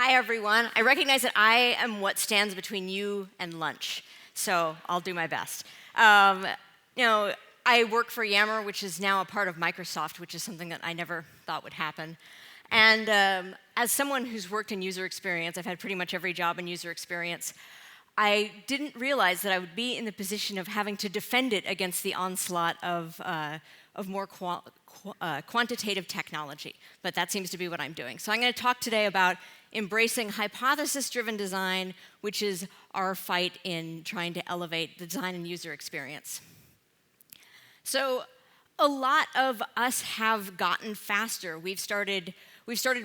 Hi, everyone. I recognize that I am what stands between you and lunch, so I'll do my best. You know, I work for Yammer, which is now a part of Microsoft, which is something that I never thought would happen. And as someone who's worked in user experience, I've had pretty much every job in user experience, I didn't realize that I would be in the position of having to defend it against the onslaught of more quantitative technology. But that seems to be what I'm doing. So I'm going to talk today about embracing hypothesis-driven design, which is our fight in trying to elevate the design and user experience. So a lot of us have gotten faster. We've started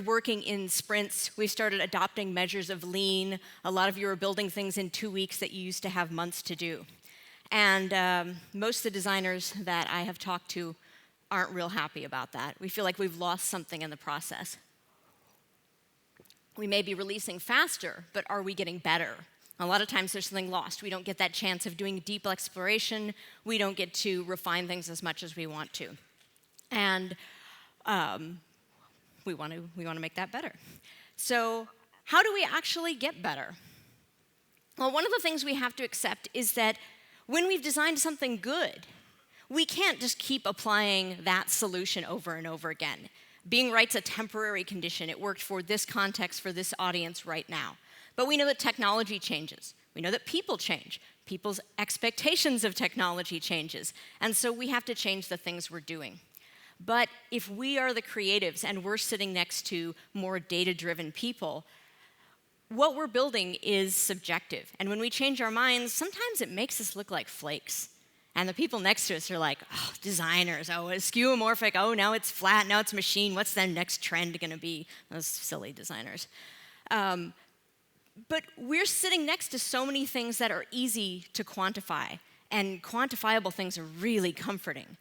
working in sprints. We've started adopting measures of lean. A lot of you are building things in 2 weeks that you used to have months to do. And most of the designers that I have talked to aren't real happy about that. We feel like we've lost something in the process. We may be releasing faster, but are we getting better? A lot of times there's something lost. We don't get that chance of doing deep exploration. We don't get to refine things as much as we want to. And we want to make that better. So how do we actually get better? Well, one of the things we have to accept is that when we've designed something good, we can't just keep applying that solution over and over again. Being right's a temporary condition. It worked for this context, for this audience right now. But we know that technology changes. We know that people change. People's expectations of technology changes. And so we have to change the things we're doing. But if we are the creatives and we're sitting next to more data-driven people, what we're building is subjective. And when we change our minds, sometimes it makes us look like flakes. And the people next to us are like, oh, designers, oh, it's skeuomorphic, oh, now it's flat, now it's machine, what's the next trend going to be? Those silly designers. But we're sitting next to so many things that are easy to quantify, and quantifiable things are really comforting.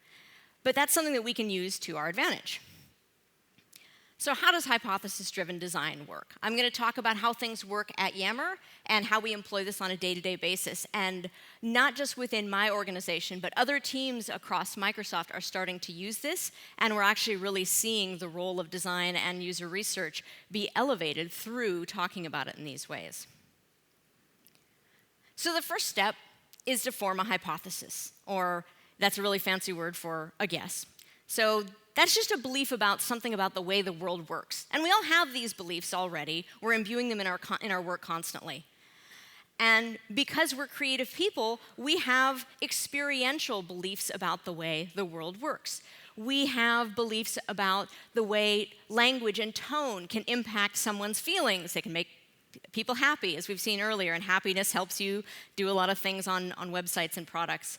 But that's something that we can use to our advantage. So how does hypothesis-driven design work? I'm going to talk about how things work at Yammer and how we employ this on a day-to-day basis. And not just within my organization, but other teams across Microsoft are starting to use this, and we're actually really seeing the role of design and user research be elevated through talking about it in these ways. So the first step is to form a hypothesis, or that's a really fancy word for a guess. So that's just a belief about something about the way the world works. And we all have these beliefs already. We're imbuing them in our work constantly. And because we're creative people, we have experiential beliefs about the way the world works. We have beliefs about the way language and tone can impact someone's feelings. They can make people happy, as we've seen earlier, and happiness helps you do a lot of things on websites and products.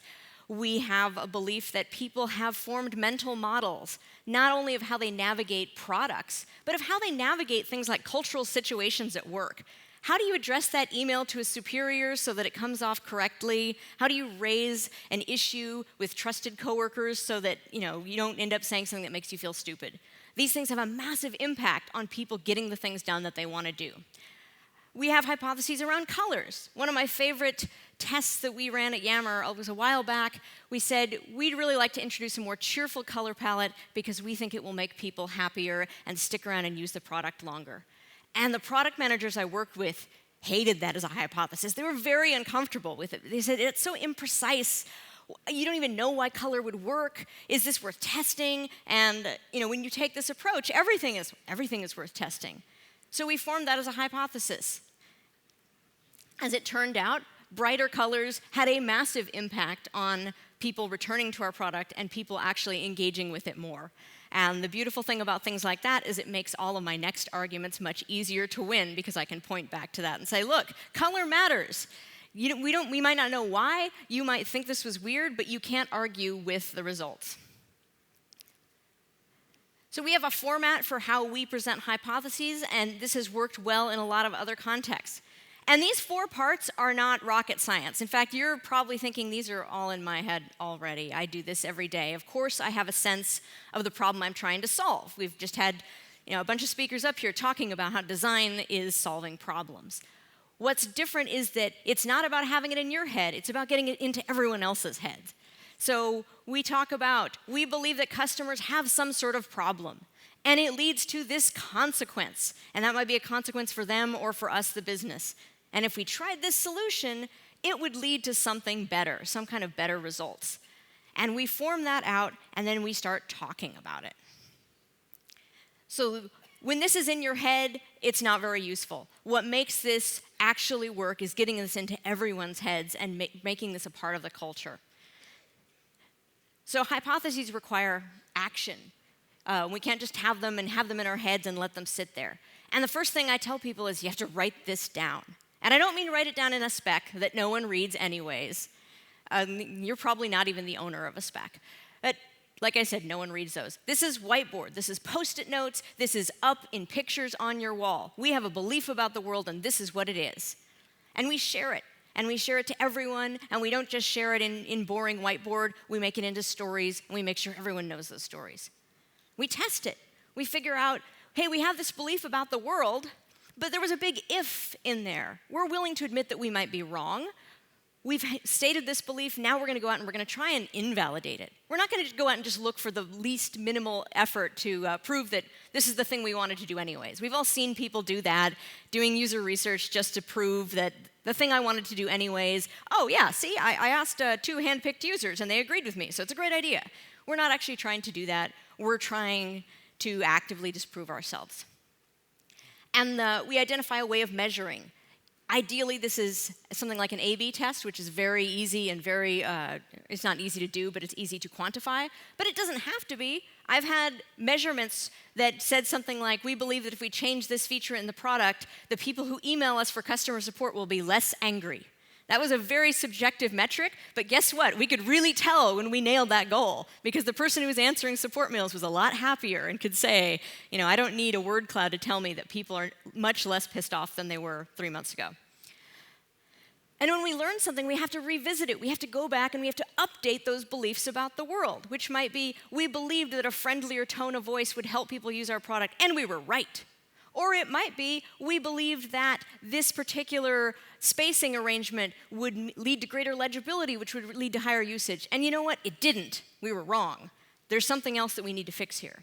We have a belief that people have formed mental models, not only of how they navigate products, but of how they navigate things like cultural situations at work. How do you address that email to a superior so that it comes off correctly? How do you raise an issue with trusted coworkers so that you don't end up saying something that makes you feel stupid? These things have a massive impact on people getting the things done that they want to do. We have hypotheses around colors. One of my favorite tests that we ran at Yammer was a while back. We said we'd really like to introduce a more cheerful color palette because we think it will make people happier and stick around and use the product longer. And the product managers I worked with hated that as a hypothesis. They were very uncomfortable with it. They said, it's so imprecise. You don't even know why color would work. Is this worth testing? And when you take this approach, everything is worth testing. So we formed that as a hypothesis. As it turned out, brighter colors had a massive impact on people returning to our product and people actually engaging with it more. And the beautiful thing about things like that is it makes all of my next arguments much easier to win because I can point back to that and say, look, color matters. We might not know why. You might think this was weird, but you can't argue with the results. So we have a format for how we present hypotheses, and this has worked well in a lot of other contexts. And these 4 parts are not rocket science. In fact, you're probably thinking these are all in my head already. I do this every day. Of course, I have a sense of the problem I'm trying to solve. We've just had a bunch of speakers up here talking about how design is solving problems. What's different is that it's not about having it in your head. It's about getting it into everyone else's head. So we believe that customers have some sort of problem. and it leads to this consequence. And that might be a consequence for them or for us, the business. And if we tried this solution, it would lead to something better, some kind of better results. And we form that out, and then we start talking about it. So when this is in your head, it's not very useful. What makes this actually work is getting this into everyone's heads and making this a part of the culture. So hypotheses require action. We can't just have them in our heads and let them sit there. And the first thing I tell people is you have to write this down. And I don't mean write it down in a spec that no one reads anyways. You're probably not even the owner of a spec. But like I said, no one reads those. This is whiteboard. This is Post-it notes. This is up in pictures on your wall. We have a belief about the world, and this is what it is. And we share it. And we share it to everyone, and we don't just share it in boring whiteboard. We make it into stories, and we make sure everyone knows those stories. We test it. We figure out, hey, we have this belief about the world, but there was a big if in there. We're willing to admit that we might be wrong. We've stated this belief, now we're going to go out and we're going to try and invalidate it. We're not going to go out and just look for the least minimal effort to prove that this is the thing we wanted to do anyways. We've all seen people do that, doing user research just to prove that the thing I wanted to do anyways, oh yeah, see, I asked 2 hand-picked users and they agreed with me, so it's a great idea. We're not actually trying to do that. We're trying to actively disprove ourselves. And we identify a way of measuring. Ideally, this is something like an A/B test, which is very easy and it's not easy to do, but it's easy to quantify. But it doesn't have to be. I've had measurements that said something like, we believe that if we change this feature in the product, the people who email us for customer support will be less angry. That was a very subjective metric, but guess what? We could really tell when we nailed that goal, because the person who was answering support mails was a lot happier and could say, I don't need a word cloud to tell me that people are much less pissed off than they were 3 months ago. And when we learn something, we have to revisit it. We have to go back and we have to update those beliefs about the world, which might be, we believed that a friendlier tone of voice would help people use our product, and we were right. Or it might be, we believed that this particular spacing arrangement would lead to greater legibility, which would lead to higher usage. And you know what? It didn't. We were wrong. There's something else that we need to fix here.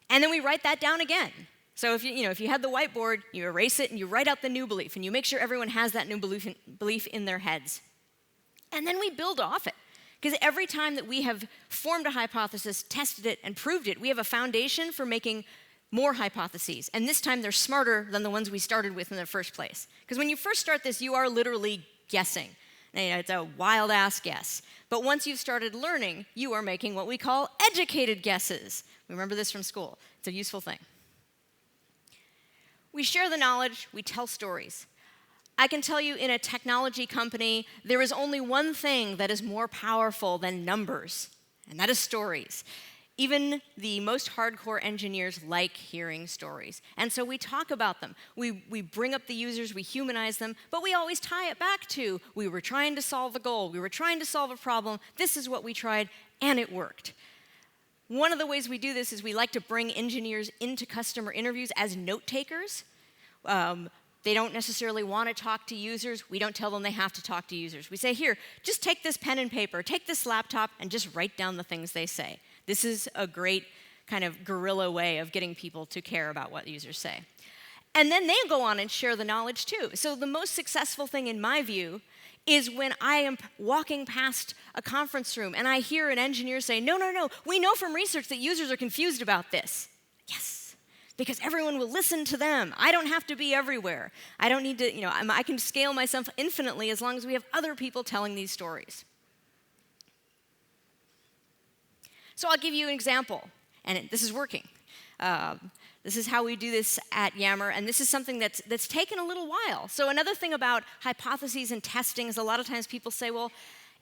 And then we write that down again. So if you had the whiteboard, you erase it and you write out the new belief, and you make sure everyone has that new belief in their heads. And then we build off it. Because every time that we have formed a hypothesis, tested it, and proved it, we have a foundation for making more hypotheses. And this time they're smarter than the ones we started with in the first place. Because when you first start this, you are literally guessing. It's a wild-ass guess. But once you've started learning, you are making what we call educated guesses. Remember this from school. It's a useful thing. We share the knowledge, we tell stories. I can tell you in a technology company, there is only one thing that is more powerful than numbers, and that is stories. Even the most hardcore engineers like hearing stories. And so we talk about them. We bring up the users, we humanize them, but we always tie it back to, we were trying to solve a goal, we were trying to solve a problem, this is what we tried, and it worked. One of the ways we do this is we like to bring engineers into customer interviews as note takers. They don't necessarily want to talk to users. We don't tell them they have to talk to users. We say, here, just take this pen and paper, take this laptop, and just write down the things they say. This is a great kind of guerrilla way of getting people to care about what users say. And then they go on and share the knowledge too. So the most successful thing in my view is when I am walking past a conference room and I hear an engineer say, no, we know from research that users are confused about this. Yes, because everyone will listen to them. I don't have to be everywhere. I don't need to, I can scale myself infinitely as long as we have other people telling these stories. So I'll give you an example, and this is working. This is how we do this at Yammer, and this is something that's taken a little while. So another thing about hypotheses and testing is a lot of times people say, well,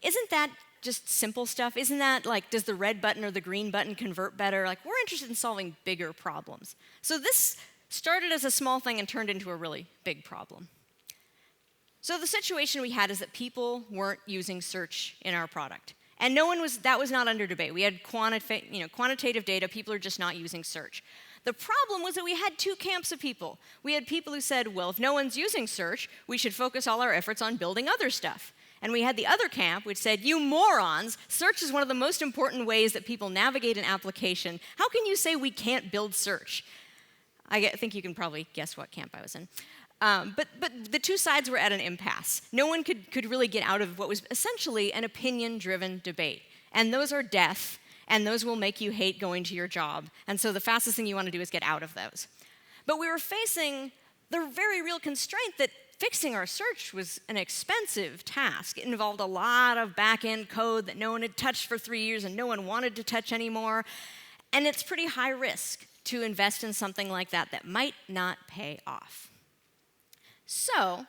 isn't that just simple stuff? Isn't that like, does the red button or the green button convert better? Like, we're interested in solving bigger problems. So this started as a small thing and turned into a really big problem. So the situation we had is that people weren't using search in our product. And that was not under debate. We had quantitative data, people are just not using search. The problem was that we had 2 camps of people. We had people who said, well, if no one's using search, we should focus all our efforts on building other stuff. And we had the other camp, which said, you morons, search is one of the most important ways that people navigate an application. How can you say we can't build search? I think you can probably guess what camp I was in. But the two sides were at an impasse. No one could really get out of what was essentially an opinion-driven debate. And those are death, and those will make you hate going to your job. And so the fastest thing you want to do is get out of those. But we were facing the very real constraint that fixing our search was an expensive task. It involved a lot of back-end code that no one had touched for 3 years and no one wanted to touch anymore. And it's pretty high risk to invest in something like that might not pay off. So,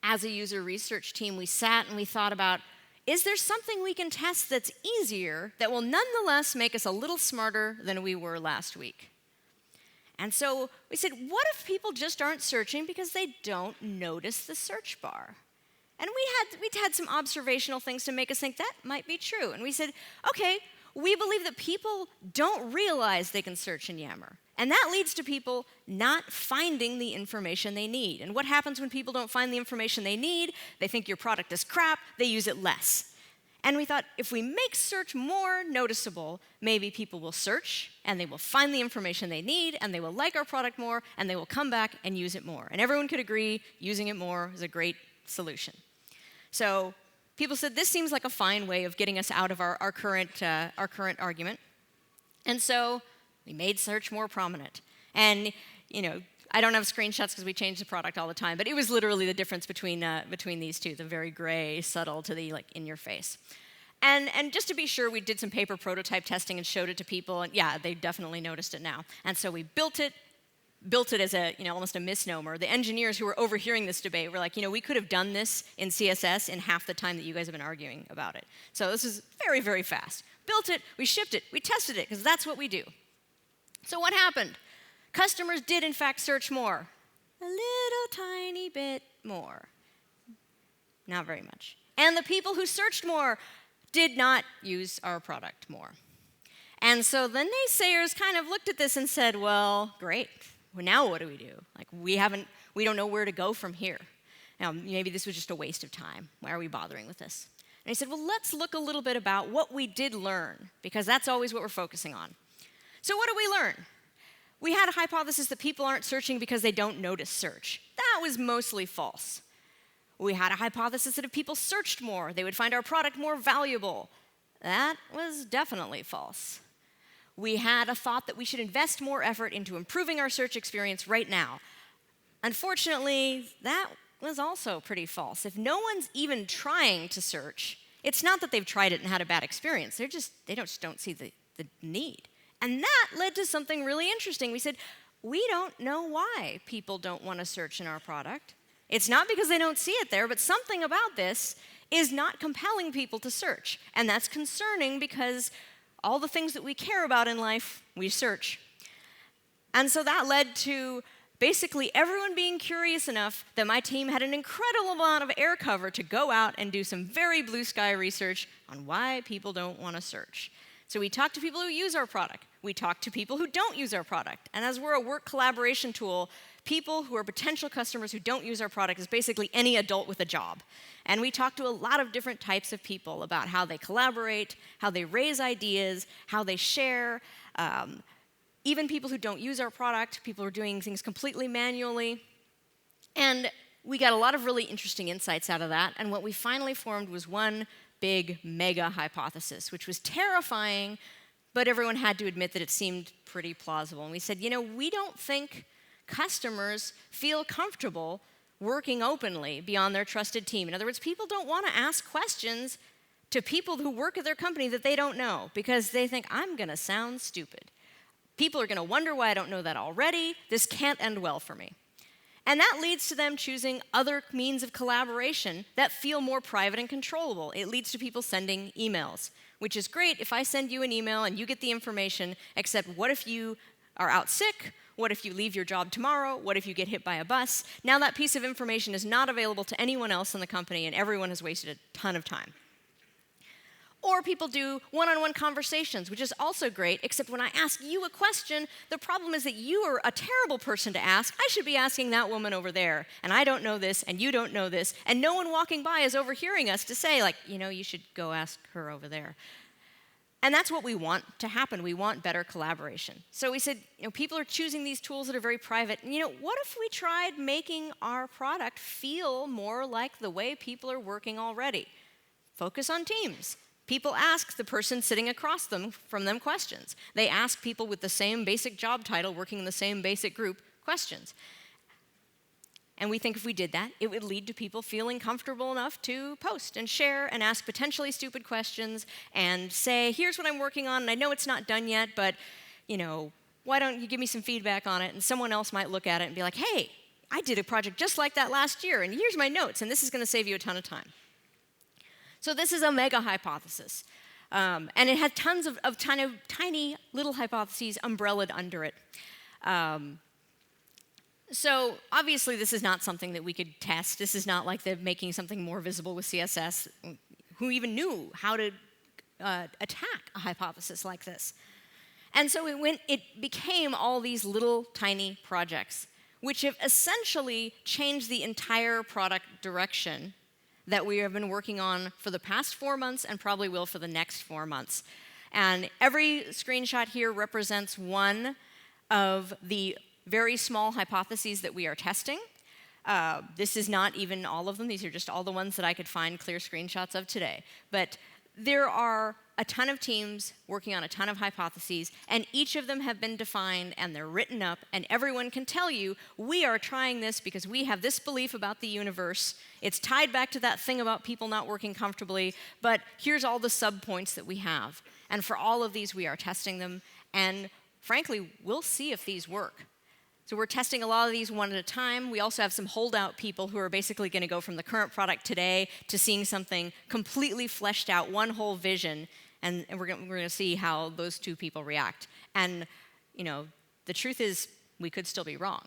as a user research team, we sat and we thought about, is there something we can test that's easier that will nonetheless make us a little smarter than we were last week? And so we said, what if people just aren't searching because they don't notice the search bar? And we'd had some observational things to make us think that might be true. And we said, okay, we believe that people don't realize they can search in Yammer. And that leads to people not finding the information they need. And what happens when people don't find the information they need? They think your product is crap, they use it less. And we thought, if we make search more noticeable, maybe people will search, and they will find the information they need, and they will like our product more, and they will come back and use it more. And everyone could agree using it more is a great solution. So people said, this seems like a fine way of getting us out of our current argument. And so we made search more prominent. And, I don't have screenshots because we change the product all the time, but it was literally the difference between these two, the very gray, subtle to the in your face. And just to be sure, we did some paper prototype testing and showed it to people, and yeah, they definitely noticed it now. And so we built it as a, almost a misnomer. The engineers who were overhearing this debate were like, we could have done this in CSS in half the time that you guys have been arguing about it. So this is very, very fast. Built it, we shipped it, we tested it, because that's what we do. So what happened? Customers did, in fact, search more. A little tiny bit more. Not very much. And the people who searched more did not use our product more. And so the naysayers kind of looked at this and said, well, great. Well, now what do? We don't know where to go from here. Now, maybe this was just a waste of time. Why are we bothering with this? And I said, well, let's look a little bit about what we did learn, because that's always what we're focusing on. So what did we learn? We had a hypothesis that people aren't searching because they don't notice search. That was mostly false. We had a hypothesis that if people searched more, they would find our product more valuable. That was definitely false. We had a thought that we should invest more effort into improving our search experience right now. Unfortunately, that was also pretty false. If no one's even trying to search, it's not that they've tried it and had a bad experience. They just don't see the need. And that led to something really interesting. We said, we don't know why people don't want to search in our product. It's not because they don't see it there, but something about this is not compelling people to search. And that's concerning because all the things that we care about in life, we search. And so that led to basically everyone being curious enough that my team had an incredible amount of air cover to go out and do some very blue sky research on why people don't want to search. So we talked to people who use our product. We talked to people who don't use our product. And as we're a work collaboration tool, people who are potential customers who don't use our product is basically any adult with a job. And we talked to a lot of different types of people about how they collaborate, how they raise ideas, how they share. Even people who don't use our product, people who are doing things completely manually. And we got a lot of really interesting insights out of that. And what we finally formed was one big mega hypothesis, which was terrifying, but everyone had to admit that it seemed pretty plausible. And we said, we don't think customers feel comfortable working openly beyond their trusted team. In other words, people don't want to ask questions to people who work at their company that they don't know because they think, I'm going to sound stupid. People are going to wonder why I don't know that already. This can't end well for me. And that leads to them choosing other means of collaboration that feel more private and controllable. It leads to people sending emails, which is great if I send you an email and you get the information, except what if you are out sick? What if you leave your job tomorrow? What if you get hit by a bus? Now that piece of information is not available to anyone else in the company, and everyone has wasted a ton of time. Or people do one-on-one conversations, which is also great, except when I ask you a question, the problem is that you are a terrible person to ask. I should be asking that woman over there, and I don't know this, and you don't know this, and no one walking by is overhearing us to say, like, you should go ask her over there. And that's what we want to happen. We want better collaboration. So we said, people are choosing these tools that are very private. And what if we tried making our product feel more like the way people are working already? Focus on teams. People ask the person sitting across from them questions. They ask people with the same basic job title working in the same basic group questions. And we think if we did that, it would lead to people feeling comfortable enough to post and share and ask potentially stupid questions and say, here's what I'm working on, and I know it's not done yet, but why don't you give me some feedback on it? And someone else might look at it and be like, hey, I did a project just like that last year, and here's my notes, and this is going to save you a ton of time. So this is a mega hypothesis. And it had tons of tiny little hypotheses umbrellaed under it. So obviously this is not something that we could test. This is not like making something more visible with CSS. Who even knew how to attack a hypothesis like this? And so it became all these little tiny projects, which have essentially changed the entire product direction that we have been working on for the past 4 months and probably will for the next 4 months. And every screenshot here represents one of the very small hypotheses that we are testing. This is not even all of them. These are just all the ones that I could find clear screenshots of today. But there are a ton of teams working on a ton of hypotheses, and each of them have been defined, and they're written up, and everyone can tell you, we are trying this because we have this belief about the universe. It's tied back to that thing about people not working comfortably, but here's all the sub-points that we have. And for all of these, we are testing them, and frankly, we'll see if these work. So we're testing a lot of these one at a time. We also have some holdout people who are basically going to go from the current product today to seeing something completely fleshed out, one whole vision, and we're going to see how those two people react. And, the truth is we could still be wrong.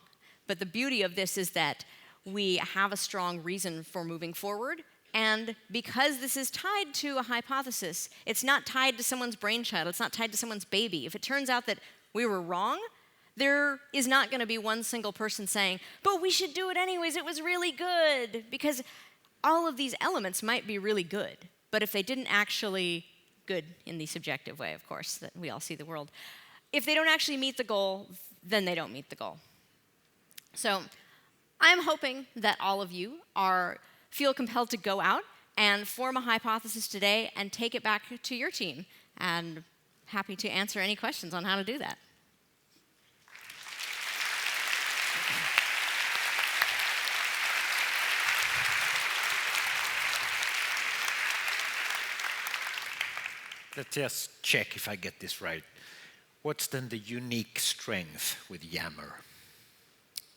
But the beauty of this is that we have a strong reason for moving forward. And because this is tied to a hypothesis, it's not tied to someone's brainchild. It's not tied to someone's baby. If it turns out that we were wrong, there is not going to be one single person saying, but we should do it anyways, it was really good. Because all of these elements might be really good, but if they didn't actually, good in the subjective way, of course, that we all see the world, if they don't actually meet the goal, then they don't meet the goal. So I'm hoping that all of you feel compelled to go out and form a hypothesis today and take it back to your team. And happy to answer any questions on how to do that. Let's just check if I get this right. What's then the unique strength with Yammer?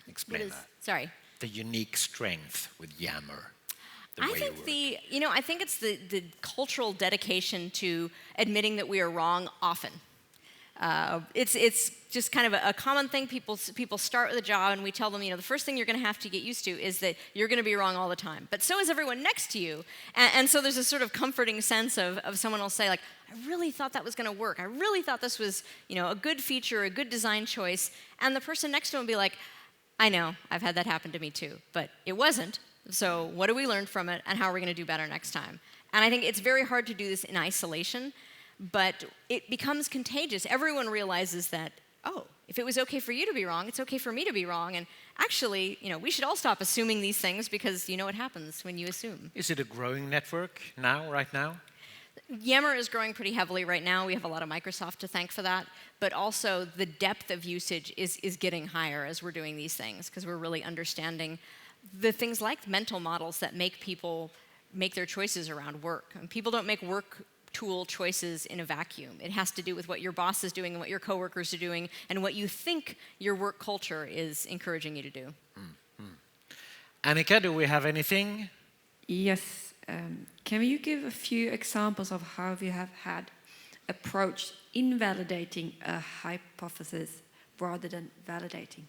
Explain that. Sorry? The unique strength with Yammer. I think it's the cultural dedication to admitting that we are wrong often. It's just kind of a common thing. People start with a job and we tell them, the first thing you're going to have to get used to is that you're going to be wrong all the time. But so is everyone next to you. And so there's a sort of comforting sense of someone will say, like, I really thought that was going to work. I really thought this was, a good feature, a good design choice. And the person next to him will be like, I know, I've had that happen to me too. But it wasn't. So what do we learn from it, and how are we going to do better next time? And I think it's very hard to do this in isolation. But it becomes contagious. Everyone realizes that, if it was okay for you to be wrong, it's okay for me to be wrong. And actually, we should all stop assuming these things because you know what happens when you assume. Is it a growing network right now? Yammer is growing pretty heavily right now. We have a lot of Microsoft to thank for that. But also the depth of usage is getting higher as we're doing these things because we're really understanding the things like mental models that make people make their choices around work. And people don't make work tool choices in a vacuum. It has to do with what your boss is doing and what your coworkers are doing and what you think your work culture is encouraging you to do. Annika, do we have anything? Yes. Can you give a few examples of how you have had approached invalidating a hypothesis rather than validating?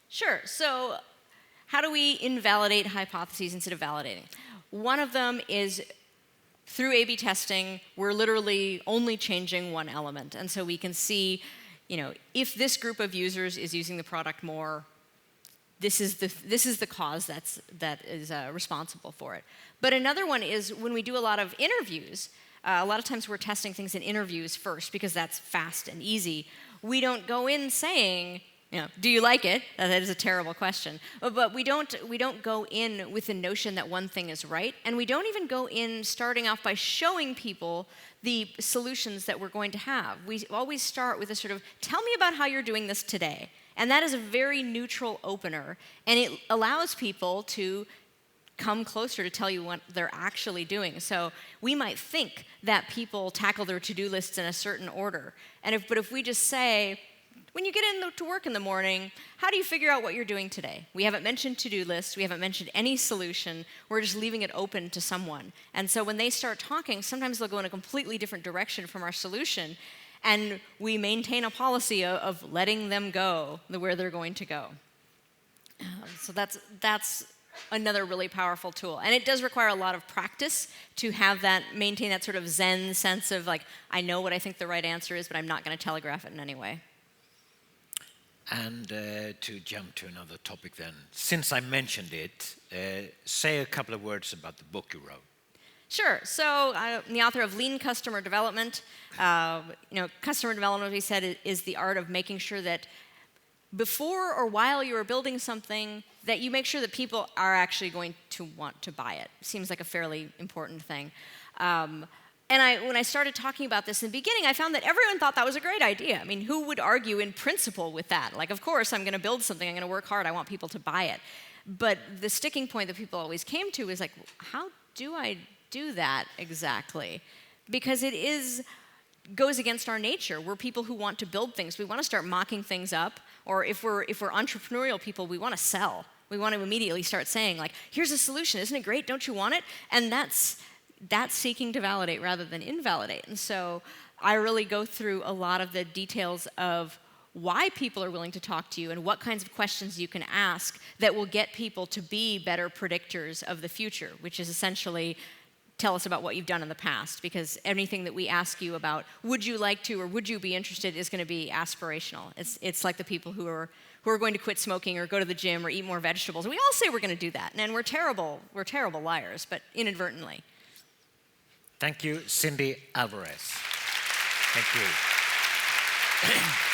Sure. So how do we invalidate hypotheses instead of validating? One of them is through A/B testing, we're literally only changing one element. And so we can see, if this group of users is using the product more, this is the cause that is responsible for it. But another one is when we do a lot of interviews. A lot of times we're testing things in interviews first because that's fast and easy. We don't go in saying, do you like it? That is a terrible question. But we don't go in with the notion that one thing is right, and we don't even go in starting off by showing people the solutions that we're going to have. We always start with a sort of, tell me about how you're doing this today. And that is a very neutral opener, and it allows people to come closer to tell you what they're actually doing. So we might think that people tackle their to-do lists in a certain order. But if we just say, when you get into work in the morning, how do you figure out what you're doing today? We haven't mentioned to-do lists. We haven't mentioned any solution. We're just leaving it open to someone. And so when they start talking, sometimes they'll go in a completely different direction from our solution. And we maintain a policy of letting them go where they're going to go. So that's another really powerful tool. And it does require a lot of practice to have maintain that sort of Zen sense of like, I know what I think the right answer is, but I'm not going to telegraph it in any way. And to jump to another topic then, since I mentioned it, say a couple of words about the book you wrote. Sure. So I'm the author of Lean Customer Development. Customer development, we said, is the art of making sure that before or while you are building something, that you make sure that people are actually going to want to buy it. Seems like a fairly important thing. When I started talking about this in the beginning, I found that everyone thought that was a great idea. I mean, who would argue in principle with that? Like, of course, I'm going to build something, I'm going to work hard, I want people to buy it. But the sticking point that people always came to is like, how do I do that exactly? Because it goes against our nature. We're people who want to build things. We want to start mocking things up. Or if we're entrepreneurial people, we want to sell. We want to immediately start saying, like, here's a solution. Isn't it great? Don't you want it? And that's seeking to validate rather than invalidate. And so I really go through a lot of the details of why people are willing to talk to you and what kinds of questions you can ask that will get people to be better predictors of the future, which is essentially tell us about what you've done in the past, because anything that we ask you about, would you like to or would you be interested, is going to be aspirational. It's like the people who are going to quit smoking or go to the gym or eat more vegetables. We all say we're going to do that, and we're terrible liars, but inadvertently. Thank you, Cindy Alvarez. Thank you.